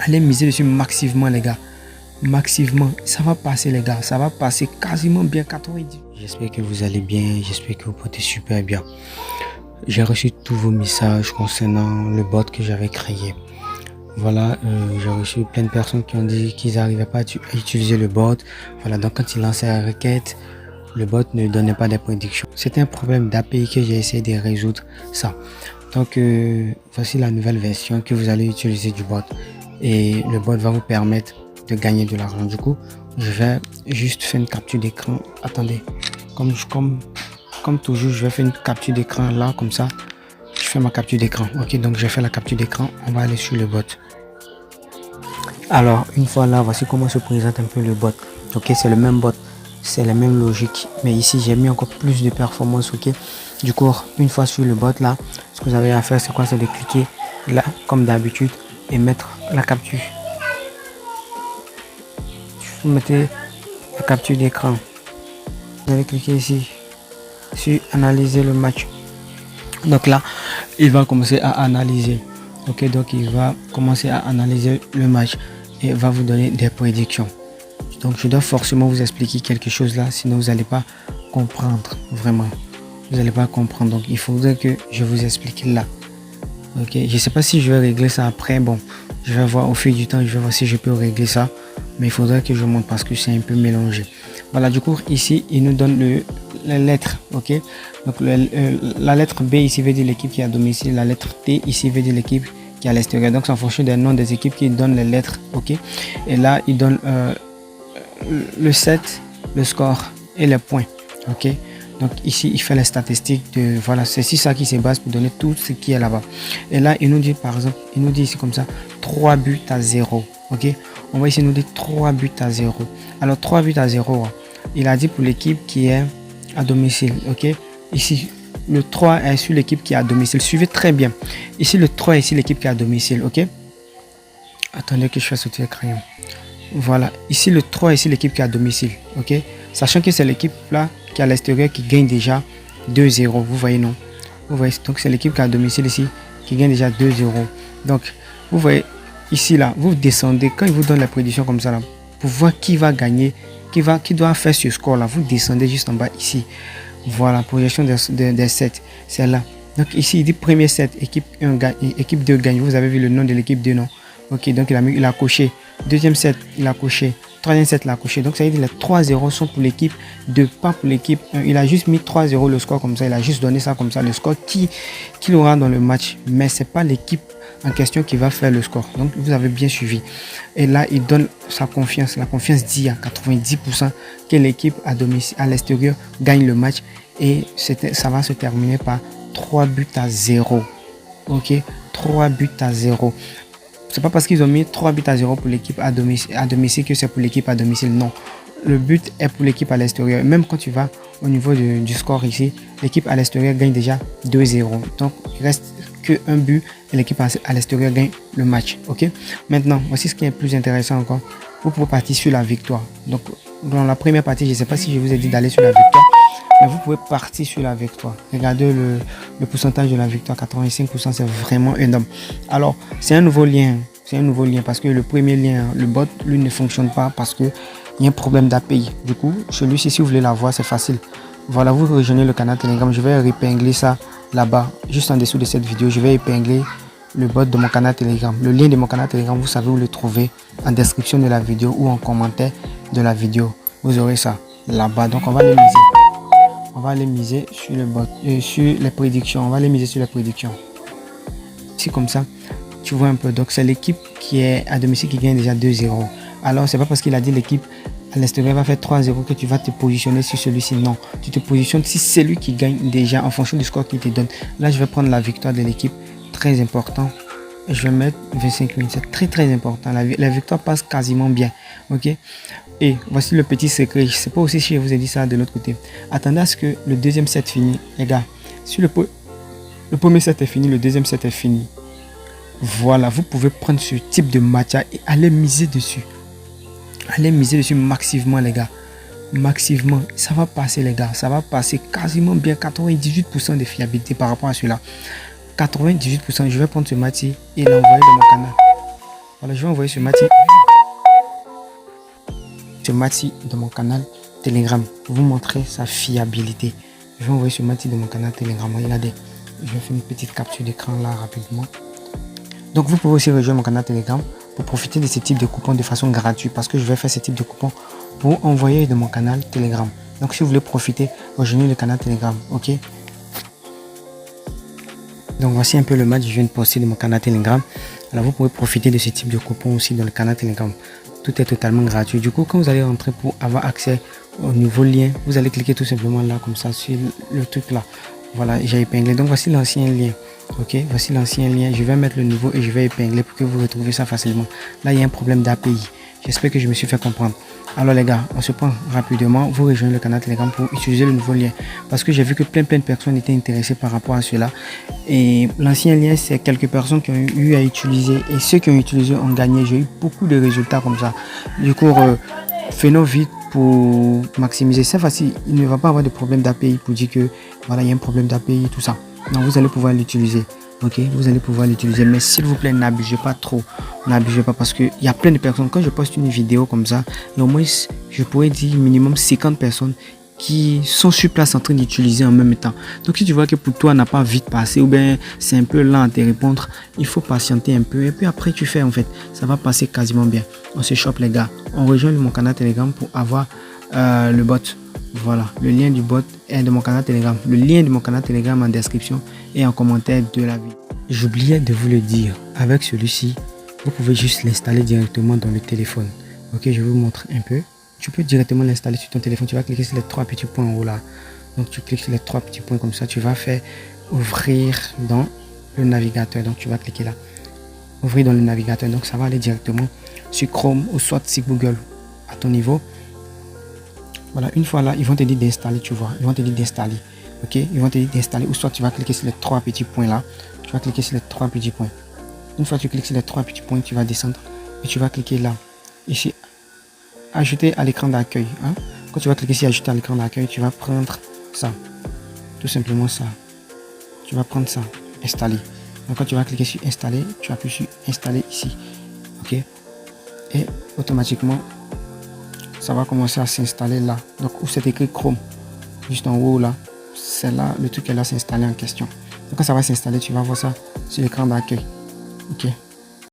Allez miser dessus massivement, les gars. Massivement. Ça va passer, les gars. Ça va passer quasiment bien 90. J'espère que vous allez bien. J'espère que vous portez super bien. J'ai reçu tous vos messages concernant le bot que j'avais créé. Voilà, j'ai reçu plein de personnes qui ont dit qu'ils n'arrivaient pas à utiliser le bot. Voilà, donc quand ils lançaient la requête, le bot ne donnait pas de prédictions. C'était un problème d'API que j'ai essayé de résoudre ça. Donc voici la nouvelle version que vous allez utiliser du bot. Et le bot va vous permettre de gagner de l'argent. Du coup, je vais juste faire une capture d'écran. Attendez, comme toujours, je vais faire une capture d'écran là, comme ça. Je fais ma capture d'écran. Ok, donc je fais la capture d'écran. On va aller sur le bot. Alors, une fois là, voici comment se présente un peu le bot. Ok, c'est le même bot, c'est la même logique. Mais ici, j'ai mis encore plus de performance. Ok, du coup, une fois sur le bot là, ce que vous avez à faire, c'est quoi? C'est de cliquer là, comme d'habitude, et mettre la capture. Vous mettez la capture d'écran. Vous allez cliquer ici sur analyser le match. Donc là, il va commencer à analyser. Ok, donc il va commencer à analyser le match et va vous donner des prédictions. Donc je dois forcément vous expliquer quelque chose là, sinon vous n'allez pas comprendre vraiment. Vous n'allez pas comprendre. Donc il faudrait que je vous explique là. Ok, je sais pas si je vais régler ça après. Bon, je vais voir au fil du temps, je vais voir si je peux régler ça. Mais il faudrait que je montre parce que c'est un peu mélangé. Voilà, du coup ici il nous donne les lettres. Ok, donc la lettre B ici veut dire l'équipe qui est à domicile, la lettre T ici veut dire l'équipe qui est à l'extérieur. Donc c'est en fonction des noms des équipes qui donnent les lettres. Ok, et là il donne le set, le score et les points. Ok, donc ici il fait les statistiques de, voilà, c'est sur ça qui se base pour donner tout ce qui est là-bas. Et là il nous dit par exemple, il nous dit ici comme ça 3 buts à 0. Ok, on va ici nous dire 3 buts à 0. Alors 3 buts à 0, il a dit pour l'équipe qui est à domicile. Ok, ici le 3 est sur l'équipe qui est à domicile. Suivez très bien. Ici le 3 est ici l'équipe qui est à domicile. Ok, attendez que je fasse sauter le crayon. Voilà, ici le 3 est ici l'équipe qui est à domicile. Ok, sachant que c'est l'équipe là qui est à l'extérieur qui gagne déjà 2-0. Vous voyez, non? Vous voyez, donc c'est l'équipe qui est à domicile ici qui gagne déjà 2-0. Donc vous voyez ici là, vous descendez quand il vous donne la prédiction comme ça là, pour voir qui va gagner, qui doit faire ce score là. Vous descendez juste en bas ici. Voilà, projection des sets, c'est là. Donc ici il dit premier set, équipe 1 gagne, équipe 2 gagne. Vous avez vu le nom de l'équipe 2, non? Ok, donc il a coché. Deuxième set, il a coché. Troisième set, il a coché. Donc ça veut dire que les 3-0 sont pour l'équipe 2, pas pour l'équipe 1. Il a juste mis 3-0 le score comme ça. Il a juste donné ça comme ça, le score qu'il aura dans le match. Mais c'est pas l'équipe en question qui va faire le score. Donc vous avez bien suivi. Et là, il donne sa confiance. La confiance dit à 90% que l'équipe à domicile, à l'extérieur, gagne le match. Et ça va se terminer par 3 buts à 0. Ok, 3 buts à 0. C'est pas parce qu'ils ont mis 3 buts à 0 pour l'équipe à domicile que c'est pour l'équipe à domicile. Non, le but est pour l'équipe à l'extérieur. Même quand tu vas au niveau du score ici, l'équipe à l'extérieur gagne déjà 2-0. Donc il reste que un but et l'équipe à l'extérieur gagne le match. Ok, maintenant voici ce qui est plus intéressant encore. Vous pouvez partir sur la victoire. Donc dans la première partie, je ne sais pas si je vous ai dit d'aller sur la victoire, mais vous pouvez partir sur la victoire. Regardez le pourcentage de la victoire, 85%, c'est vraiment énorme. Alors, c'est un nouveau lien. C'est un nouveau lien parce que le premier lien, le bot, lui, ne fonctionne pas parce qu'il y a un problème d'API. Du coup, celui-ci, si vous voulez la voir, c'est facile. Voilà, vous rejoignez le canal Telegram. Je vais épingler ça là-bas, juste en dessous de cette vidéo. Je vais épingler le bot de mon canal Telegram. Le lien de mon canal Telegram, vous savez où le trouver en description de la vidéo ou en commentaire de la vidéo. Vous aurez ça là-bas. Donc, on va les miser. On va aller miser sur le bot, sur les prédictions. On va aller miser sur les prédictions. Ici comme ça, tu vois un peu. Donc c'est l'équipe qui est à domicile qui gagne déjà 2-0. Alors c'est pas parce qu'il a dit l'équipe à l'extérieur va faire 3-0 que tu vas te positionner sur celui-ci. Non, tu te positionnes si c'est lui qui gagne déjà en fonction du score qu'il te donne. Là je vais prendre la victoire de l'équipe, très important. Je vais mettre 25 minutes, c'est très très important. La victoire passe quasiment bien. Ok. Et voici le petit secret. Je ne sais pas aussi si je vous ai dit ça de l'autre côté. Attendez à ce que le deuxième set finisse. Les gars, si le premier set est fini, le deuxième set est fini. Voilà, vous pouvez prendre ce type de match et aller miser dessus. Allez miser dessus massivement, les gars. Massivement. Ça va passer, les gars. Ça va passer quasiment bien 98% de fiabilité par rapport à celui-là. 98%. Je vais prendre ce match et l'envoyer dans mon canal. Voilà, je vais envoyer ce Mati de mon canal Telegram pour vous montrer sa fiabilité. Je vais envoyer ce Mati de mon canal Telegram. Regardez, je vais faire une petite capture d'écran là rapidement. Donc vous pouvez aussi rejoindre mon canal Telegram pour profiter de ce type de coupons de façon gratuite, parce que je vais faire ce type de coupons pour envoyer de mon canal Telegram. Donc si vous voulez profiter, rejoignez le canal Telegram, ok. Donc voici un peu le match que je viens de poster de mon canal Telegram. Alors vous pouvez profiter de ce type de coupons aussi dans le canal Telegram. Tout est totalement gratuit. Du coup, quand vous allez rentrer pour avoir accès au nouveau lien, vous allez cliquer tout simplement là comme ça sur le truc là. Voilà, j'ai épinglé. Donc voici l'ancien lien. Ok, voici l'ancien lien. Je vais mettre le nouveau et je vais épingler pour que vous retrouviez ça facilement. Là, il y a un problème d'API. J'espère que je me suis fait comprendre. Alors les gars, on se prend rapidement. Vous rejoignez le canal Telegram pour utiliser le nouveau lien. Parce que j'ai vu que plein de personnes étaient intéressées par rapport à cela. Et l'ancien lien, c'est quelques personnes qui ont eu à utiliser. Et ceux qui ont utilisé ont gagné. J'ai eu beaucoup de résultats comme ça. Du coup, faisons vite pour maximiser. Cette fois-ci, il ne va pas avoir de problème d'API pour dire que voilà, il y a un problème d'API et tout ça. Donc vous allez pouvoir l'utiliser. Ok, vous allez pouvoir l'utiliser, mais s'il vous plaît, n'abusez pas trop. N'abusez pas, parce qu'il y a plein de personnes. Quand je poste une vidéo comme ça, et au moins, je pourrais dire minimum 50 personnes qui sont sur place en train d'utiliser en même temps. Donc si tu vois que pour toi n'a pas vite passé, ou bien c'est un peu lent à te répondre, il faut patienter un peu, et puis après tu fais, en fait, ça va passer quasiment bien. On se chope les gars, on rejoint mon canal Telegram pour avoir le bot. Voilà, le lien du bot est de mon canal Telegram. Le lien de mon canal Telegram en description et en commentaire de la vidéo. J'oubliais de vous le dire, avec celui-ci, vous pouvez juste l'installer directement dans le téléphone. Ok, je vous montre un peu. Tu peux directement l'installer sur ton téléphone. Tu vas cliquer sur les trois petits points en haut là. Donc tu cliques sur les trois petits points comme ça. Tu vas faire ouvrir dans le navigateur. Donc tu vas cliquer là. Ouvrir dans le navigateur. Donc ça va aller directement sur Chrome ou soit sur Google à ton niveau. Voilà, une fois là, ils vont te dire d'installer, tu vois. Ils vont te dire d'installer. Ok, ils vont te dire d'installer. Ou soit tu vas cliquer sur les trois petits points là. Tu vas cliquer sur les trois petits points. Une fois que tu cliques sur les trois petits points, tu vas descendre. Et tu vas cliquer là. Ici, ajouter à l'écran d'accueil. Hein? Quand tu vas cliquer sur ajouter à l'écran d'accueil, tu vas prendre ça. Tout simplement ça. Tu vas prendre ça. Installer. Donc quand tu vas cliquer sur installer, tu appuies sur installer ici. Ok. Et automatiquement, ça va commencer à s'installer là. Donc où c'est écrit Chrome, juste en haut là, c'est là le truc qui est là s'installer en question. Donc quand ça va s'installer, tu vas voir ça sur l'écran d'accueil. Ok.